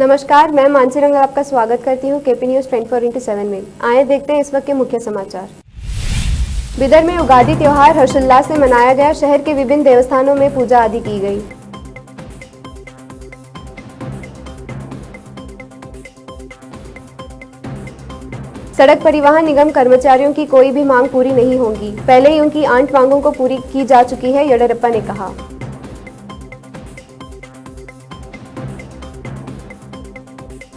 नमस्कार, मैं मानसी रंगल आपका स्वागत करती हूँ केपी न्यूज़ 24/7 में। आइए देखते हैं इस वक्त के मुख्य समाचार। बिदर में उगादी त्योहार हर्षोल्लास से मनाया गया। शहर के विभिन्न देवस्थानों में पूजा आदि की गई। सड़क परिवहन निगम कर्मचारियों की कोई भी मांग पूरी नहीं होगी। पहले ही उनकी 8 मांगों को पूरी की जा चुकी है, येडियुरप्पा ने कहा।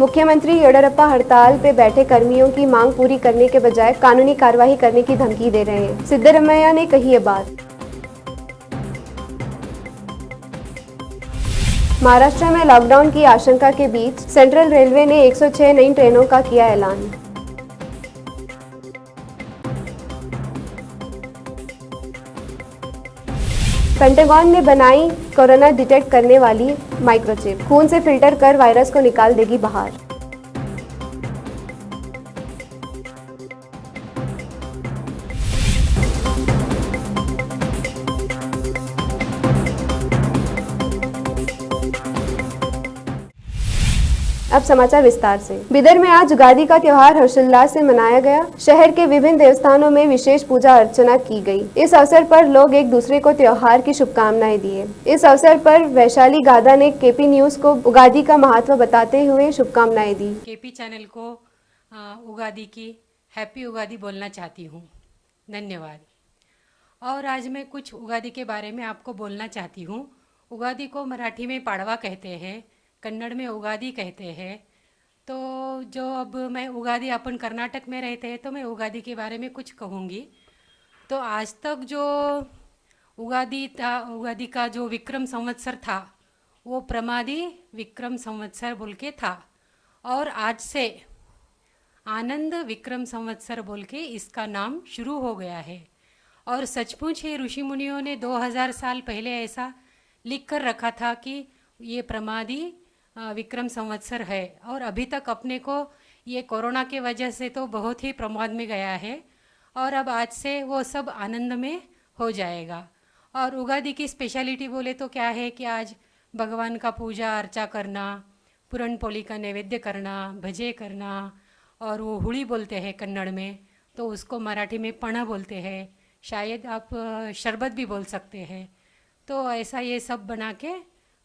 मुख्यमंत्री येडियुरप्पा हड़ताल पे बैठे कर्मियों की मांग पूरी करने के बजाय कानूनी कार्रवाई करने की धमकी दे रहे हैं। सिद्धरमैया ने कही ये बात। महाराष्ट्र में लॉकडाउन की आशंका के बीच सेंट्रल रेलवे ने 106 नई ट्रेनों का किया ऐलान। पेंटागन ने बनाई कोरोना डिटेक्ट करने वाली माइक्रोचिप, खून से फिल्टर कर वायरस को निकाल देगी बाहर। अब समाचार विस्तार से। बिदर में आज उगादी का त्योहार हर्षोल्लास से मनाया गया। शहर के विभिन्न देवस्थानों में विशेष पूजा अर्चना की गई। इस अवसर पर लोग एक दूसरे को त्योहार की शुभकामनाएं दिए। इस अवसर पर वैशाली गादा ने केपी न्यूज़ को उगादी का महत्व बताते हुए शुभकामनाएं दी। केपी चैनल को उगादी की हैप्पी उगादी बोलना चाहती हूँ। धन्यवाद। और आज मैं कुछ उगादी के बारे में आपको बोलना चाहती हूँ। उगादी को मराठी में पाड़वा कहते हैं, कन्नड़ में उगादी कहते हैं। तो जो अब मैं उगादी, अपन कर्नाटक में रहते हैं तो मैं उगादी के बारे में कुछ कहूँगी। तो आज तक जो उगादी था, उगादी का जो विक्रम संवत्सर था वो प्रमादी विक्रम संवत्सर बोल के था, और आज से आनंद विक्रम संवत्सर बोल के इसका नाम शुरू हो गया है। और सचमुच ही ऋषि मुनियों ने 2000 साल पहले ऐसा लिख कर रखा था कि ये प्रमादी विक्रम संवत्सर है। और अभी तक अपने को ये कोरोना के वजह से तो बहुत ही प्रमाद में गया है, और अब आज से वो सब आनंद में हो जाएगा। और उगादी की स्पेशलिटी बोले तो क्या है कि आज भगवान का पूजा अर्चा करना, पुरण पोली का नैवेद्य करना, भजे करना, और वो हुड़ी बोलते हैं कन्नड़ में, तो उसको मराठी में पणा बोलते हैं, शायद आप शरबत भी बोल सकते हैं। तो ऐसा ये सब बना के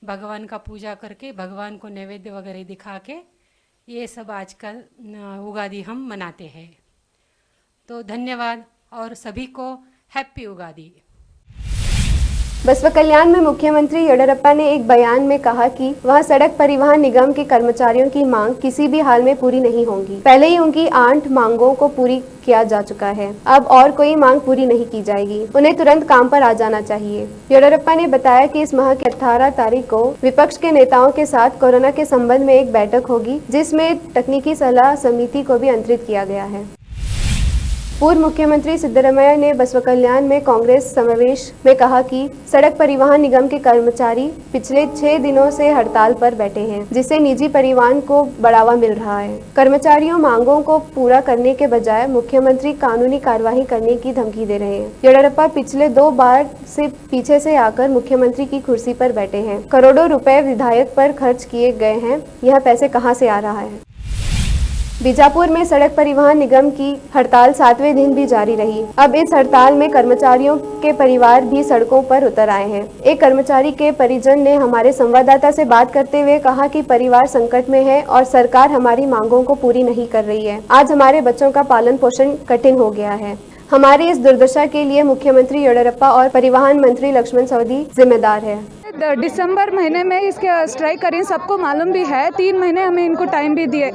भगवान का पूजा करके भगवान को नैवेद्य वगैरह दिखा के ये सब आज का उगादी हम मनाते हैं। तो धन्यवाद और सभी को हैप्पी उगादी। बसवा कल्याण में मुख्यमंत्री येडियुरप्पा ने एक बयान में कहा कि वह सड़क परिवहन निगम के कर्मचारियों की मांग किसी भी हाल में पूरी नहीं होंगी। पहले ही उनकी 8 मांगों को पूरी किया जा चुका है। अब और कोई मांग पूरी नहीं की जाएगी। उन्हें तुरंत काम पर आ जाना चाहिए। येडियुरप्पा ने बताया कि इस माह की 18 तारीख को विपक्ष के नेताओं के साथ कोरोना के संबंध में एक बैठक होगी, जिसमें तकनीकी सलाह समिति को भी आमंत्रित किया गया है। पूर्व मुख्यमंत्री सिद्धरमैया ने बसवा कल्याण में कांग्रेस समावेश में कहा कि सड़क परिवहन निगम के कर्मचारी पिछले 6 दिनों से हड़ताल पर बैठे हैं, जिससे निजी परिवहन को बढ़ावा मिल रहा है। कर्मचारियों मांगों को पूरा करने के बजाय मुख्यमंत्री कानूनी कार्रवाई करने की धमकी दे रहे हैं। येडियुरप्पा पिछले 2 बार से पीछे से आकर मुख्यमंत्री की कुर्सी पर बैठे हैं। करोड़ों रुपए विधायक पर खर्च किए गए हैं। यह पैसे कहाँ से आ रहा है? बीजापुर में सड़क परिवहन निगम की हड़ताल 7वें दिन भी जारी रही। अब इस हड़ताल में कर्मचारियों के परिवार भी सड़कों पर उतर आए हैं। एक कर्मचारी के परिजन ने हमारे संवाददाता से बात करते हुए कहा कि परिवार संकट में है और सरकार हमारी मांगों को पूरी नहीं कर रही है। आज हमारे बच्चों का पालन पोषण कठिन हो गया है। हमारी इस दुर्दशा के लिए मुख्यमंत्री येडियुरप्पा और परिवहन मंत्री लक्ष्मण सवदी जिम्मेदार है। दिसंबर महीने में इसके स्ट्राइक करें, सबको मालूम भी है। 3 महीने हमें इनको टाइम भी दिए,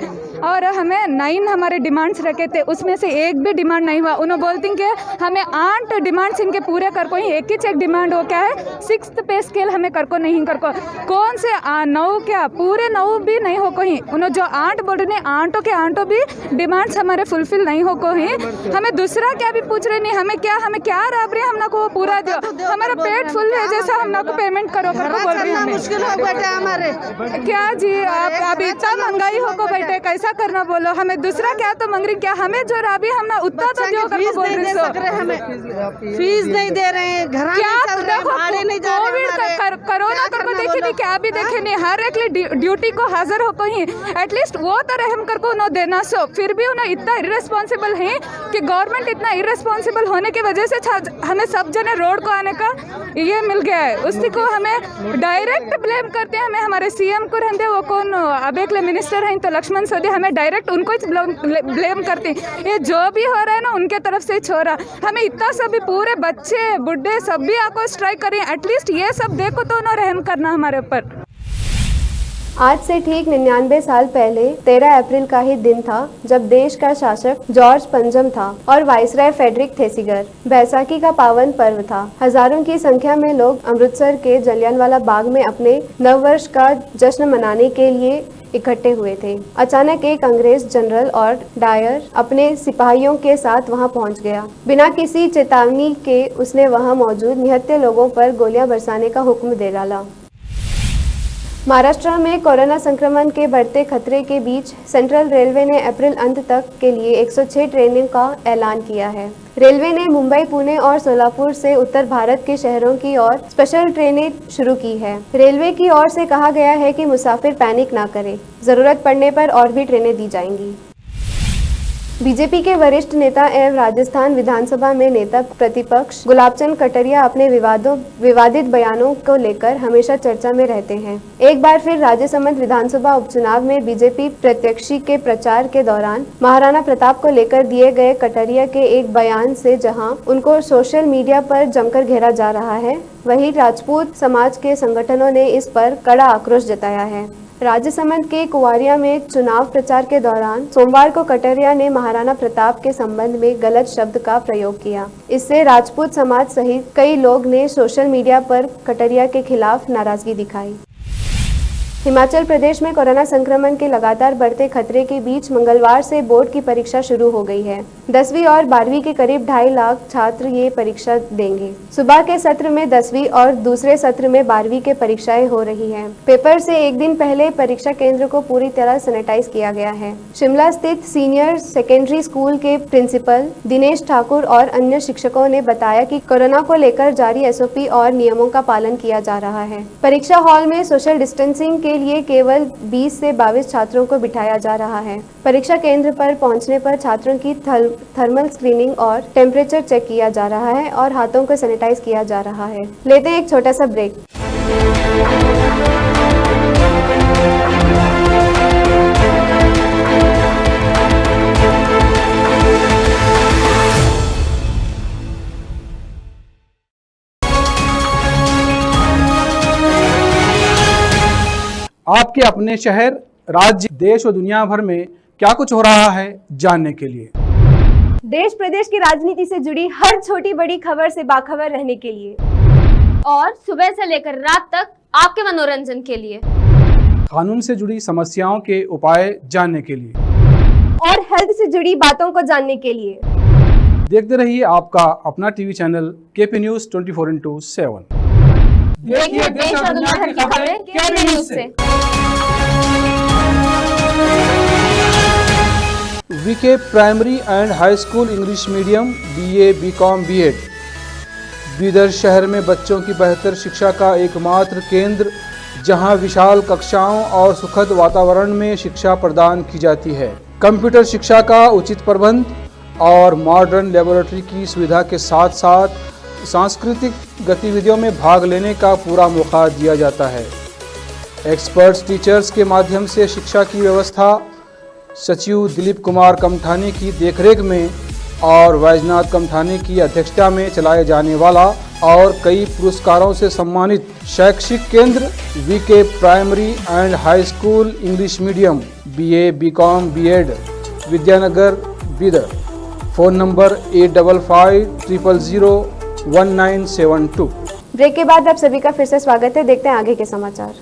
और हमें 9 हमारे डिमांड्स रखे थे, उसमें से एक भी डिमांड नहीं हुआ। उन्होंने बोलती कि हमें 8 डिमांड्स इनके पूरे कर को ही, एक ही चेक डिमांड हो क्या है 6th पे स्केल हमें कर को नहीं कर को, कौन से 9 क्या पूरे 9 भी नहीं हो को ही। उन्होंने जो 8 बोल रहे 8 के 8 भी डिमांड्स हमारे फुलफिल नहीं हो को ही। हमें दूसरा क्या भी पूछ रहे नहीं, हमें क्या रहा रहे, हम ना को पूरा दो, हमारा पेट फुल है जैसा हम ना को पेमेंट करो बोल रही है। मुश्किल हो बैठे हमारे क्या जी, आप अभी इतना महंगाई हो को बैठे, कैसा करना बोलो। हमें दूसरा क्या तो मंग रही, क्या हमें जो राबी हम ना उतना तो दियो करके बोल रही है। हमें फीस नहीं दे रहे हैं, घर क्या देखो कोविड कोरोना करके देखिए देखे नहीं, क्या भी देखे नहीं, हर एक ड्यूटी को हाजिर हो ही एटलीस्ट वो तो रहम कर को उन्होंने देना। सो फिर भी उन्हें इतना इर्रेस्पॉन्सिबल है कि गवर्नमेंट इतना इर्रेस्पॉन्सिबल होने की वजह से हमें सब जने रोड को आने का ये मिल गया है। उसी को हमें डायरेक्ट ब्लेम करते हैं। हमें हमारे सीएम को रहते वो कौन अब एक मिनिस्टर हैं तो लक्ष्मण सवदी, हमें डायरेक्ट उनको ही ब्लेम करते हैं। ये जो भी हो रहा है ना उनके तरफ से ही हो रहा। हमें इतना सभी पूरे बच्चे बुढ़े सब भी आको स्ट्राइक करें, एटलीस्ट ये सब देखो तो उन्होंने रहम करना हमारे ऊपर। आज से ठीक 99 साल पहले 13 अप्रैल का ही दिन था जब देश का शासक जॉर्ज पंजम था और वाइसराय फ्रेडरिक थेसिगर। बैसाखी का पावन पर्व था। हजारों की संख्या में लोग अमृतसर के जलियांवाला बाग में अपने नववर्ष का जश्न मनाने के लिए इकट्ठे हुए थे। अचानक एक अंग्रेज जनरल और डायर अपने सिपाहियों के साथ वहां पहुंच गया। बिना किसी चेतावनी के उसने वहां मौजूद निहत्थे लोगों पर गोलियां बरसाने का हुक्म दे डाला। महाराष्ट्र में कोरोना संक्रमण के बढ़ते खतरे के बीच सेंट्रल रेलवे ने अप्रैल अंत तक के लिए 106 ट्रेनों का ऐलान किया है। रेलवे ने मुंबई, पुणे और सोलापुर से उत्तर भारत के शहरों की ओर स्पेशल ट्रेनें शुरू की है। रेलवे की ओर से कहा गया है कि मुसाफिर पैनिक ना करें, जरूरत पड़ने पर और भी ट्रेनें दी जाएंगी। बीजेपी के वरिष्ठ नेता एवं राजस्थान विधानसभा में नेता प्रतिपक्ष गुलाबचंद कटारिया अपने विवादित बयानों को लेकर हमेशा चर्चा में रहते हैं। एक बार फिर राजसमंद विधानसभा उपचुनाव में बीजेपी प्रत्याशी के प्रचार के दौरान महाराणा प्रताप को लेकर दिए गए कटारिया के एक बयान से जहां उनको सोशल मीडिया पर जमकर घेरा जा रहा है, वहीं राजपूत समाज के संगठनों ने इस पर कड़ा आक्रोश जताया है। राजसमंद के कुवारिया में चुनाव प्रचार के दौरान सोमवार को कटारिया ने महाराणा प्रताप के संबंध में गलत शब्द का प्रयोग किया। इससे राजपूत समाज सहित कई लोग ने सोशल मीडिया पर कटारिया के खिलाफ नाराजगी दिखाई। हिमाचल प्रदेश में कोरोना संक्रमण के लगातार बढ़ते खतरे के बीच मंगलवार से बोर्ड की परीक्षा शुरू हो गई है। 10वीं और 12वीं के करीब 2.5 लाख छात्र ये परीक्षा देंगे। सुबह के सत्र में 10वीं और दूसरे सत्र में 12वीं के परीक्षाएं हो रही हैं। पेपर से एक दिन पहले परीक्षा केंद्र को पूरी तरह सैनिटाइज किया गया है। शिमला स्थित सीनियर सेकेंडरी स्कूल के प्रिंसिपल दिनेश ठाकुर और अन्य शिक्षकों ने बताया कि कोरोना को लेकर जारी एसओपी और नियमों का पालन किया जा रहा है। परीक्षा हॉल में सोशल डिस्टेंसिंग के लिए केवल 20 से 22 छात्रों को बिठाया जा रहा है। परीक्षा केंद्र पर पहुंचने पर छात्रों की थर्मल स्क्रीनिंग और टेम्परेचर चेक किया जा रहा है और हाथों को सैनिटाइज किया जा रहा है। लेते हैं एक छोटा सा ब्रेक। आपके अपने शहर, राज्य, देश और दुनिया भर में क्या कुछ हो रहा है जानने के लिए, देश प्रदेश की राजनीति से जुड़ी हर छोटी बड़ी खबर से बाखबर रहने के लिए और सुबह से लेकर रात तक आपके मनोरंजन के लिए, कानून से जुड़ी समस्याओं के उपाय जानने के लिए और हेल्थ से जुड़ी बातों को जानने के लिए देखते रहिए आपका अपना टीवी चैनल केपी न्यूज 24/7। देखिए देश और दुनिया भर की खबरें केपी न्यूज से। VK primary and high school English medium BA BCom B.Ed Bidar शहर में बच्चों की बेहतर शिक्षा का एकमात्र केंद्र, जहां विशाल कक्षाओं और सुखद वातावरण में शिक्षा प्रदान की जाती है। कंप्यूटर शिक्षा का उचित प्रबंध और मॉडर्न लेबोरेटरी की सुविधा के साथ साथ सांस्कृतिक गतिविधियों में भाग लेने का पूरा मौका दिया जाता है। एक्सपर्ट्स टीचर्स के माध्यम से शिक्षा की व्यवस्था सचिव दिलीप कुमार कमठानी की देखरेख में और वैजनाथ कमठानी की अध्यक्षता में चलाए जाने वाला और कई पुरस्कारों से सम्मानित शैक्षिक केंद्र VK primary and high school English medium BA BCom B.Ed Vidyanagar Bidar. Phone number 8550001972। Break के बाद आप सभी का फिर से स्वागत है। देखते हैं आगे के समाचार।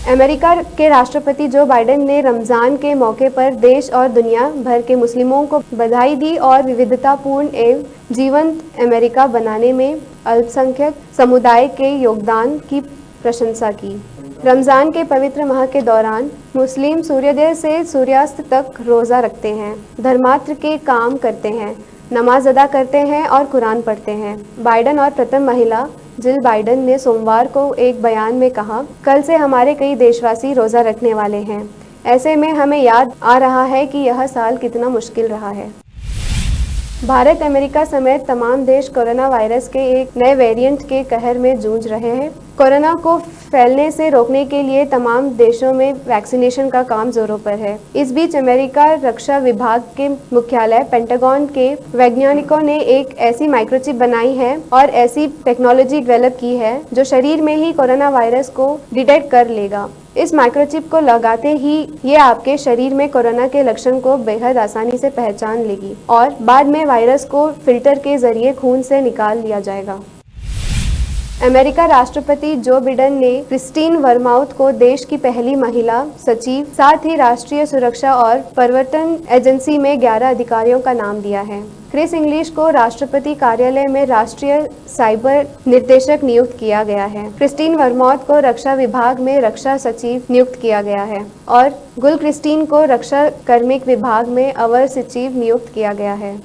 अमेरिका के राष्ट्रपति जो बाइडेन ने रमज़ान के मौके पर देश और दुनिया भर के मुस्लिमों को बधाई दी और विविधतापूर्ण एवं जीवंत अमेरिका बनाने में अल्पसंख्यक समुदाय के योगदान की प्रशंसा की। रमज़ान के पवित्र माह के दौरान मुस्लिम सूर्योदय से सूर्यास्त तक रोज़ा रखते हैं, धर्मार्थ के काम करते हैं, नमाज अदा करते हैं और कुरान पढ़ते हैं। बाइडेन और प्रथम महिला जिल बाइडेन ने सोमवार को एक बयान में कहा, कल से हमारे कई देशवासी रोजा रखने वाले हैं। ऐसे में हमें याद आ रहा है कि यह साल कितना मुश्किल रहा है। भारत, अमेरिका समेत तमाम देश कोरोना वायरस के एक नए वेरिएंट के कहर में जूझ रहे हैं। कोरोना को फैलने से रोकने के लिए तमाम देशों में वैक्सीनेशन का काम जोरों पर है। इस बीच अमेरिका रक्षा विभाग के मुख्यालय पेंटागन के वैज्ञानिकों ने एक ऐसी माइक्रोचिप बनाई है और ऐसी टेक्नोलॉजी डेवलप की है जो शरीर में ही कोरोना वायरस को डिटेक्ट कर लेगा। इस माइक्रोचिप को लगाते ही ये आपके शरीर में कोरोना के लक्षण को बेहद आसानी से पहचान लेगी और बाद में वायरस को फिल्टर के जरिए खून से निकाल लिया जाएगा। अमेरिका राष्ट्रपति जो बिडेन ने क्रिस्टीन वर्माउथ को देश की पहली महिला सचिव, साथ ही राष्ट्रीय सुरक्षा और प्रवर्तन एजेंसी में 11 अधिकारियों का नाम दिया है। क्रिस इंग्लिश को राष्ट्रपति कार्यालय में राष्ट्रीय साइबर निर्देशक नियुक्त किया गया है। क्रिस्टीन वर्माउथ को रक्षा विभाग में रक्षा सचिव नियुक्त किया गया है और गुल क्रिस्टीन को रक्षा कार्मिक विभाग में अवर सचिव नियुक्त किया गया है।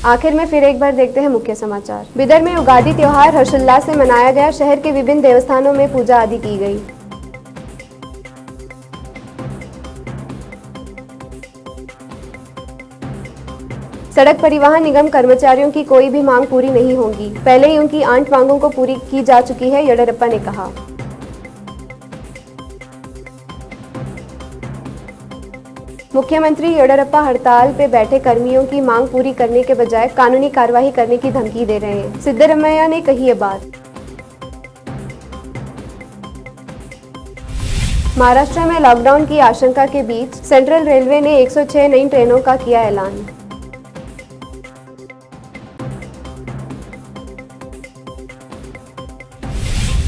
आखिर में फिर एक बार देखते हैं मुख्य समाचार। बिदर में उगादी त्योहार हर्षोल्लास से मनाया गया। शहर के विभिन्न देवस्थानों में पूजा आदि की गई। सड़क परिवहन निगम कर्मचारियों की कोई भी मांग पूरी नहीं होगी। पहले ही उनकी 8 मांगों को पूरी की जा चुकी है, येडियुरप्पा ने कहा। मुख्यमंत्री येडियुरप्पा हड़ताल पे बैठे कर्मियों की मांग पूरी करने के बजाय कानूनी कार्रवाई करने की धमकी दे रहे हैं। सिद्धरमैया ने कही ये बात। महाराष्ट्र में लॉकडाउन की आशंका के बीच सेंट्रल रेलवे ने 106 नई ट्रेनों का किया ऐलान।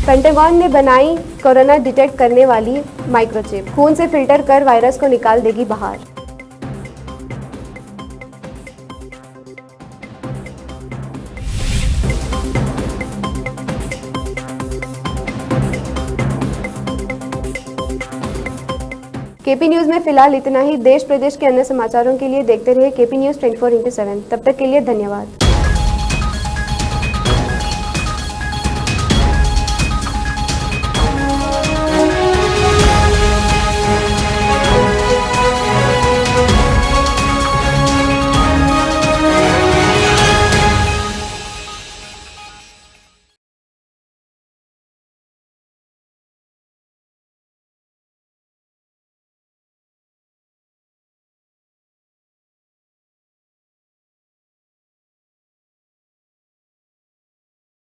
पेंटागन ने बनाई कोरोना डिटेक्ट करने वाली माइक्रोचिप, खून से फिल्टर कर वायरस को निकाल देगी बाहर। केपी न्यूज में फिलहाल इतना ही। देश प्रदेश के अन्य समाचारों के लिए देखते रहिए केपी न्यूज 24/7। तब तक के लिए धन्यवाद।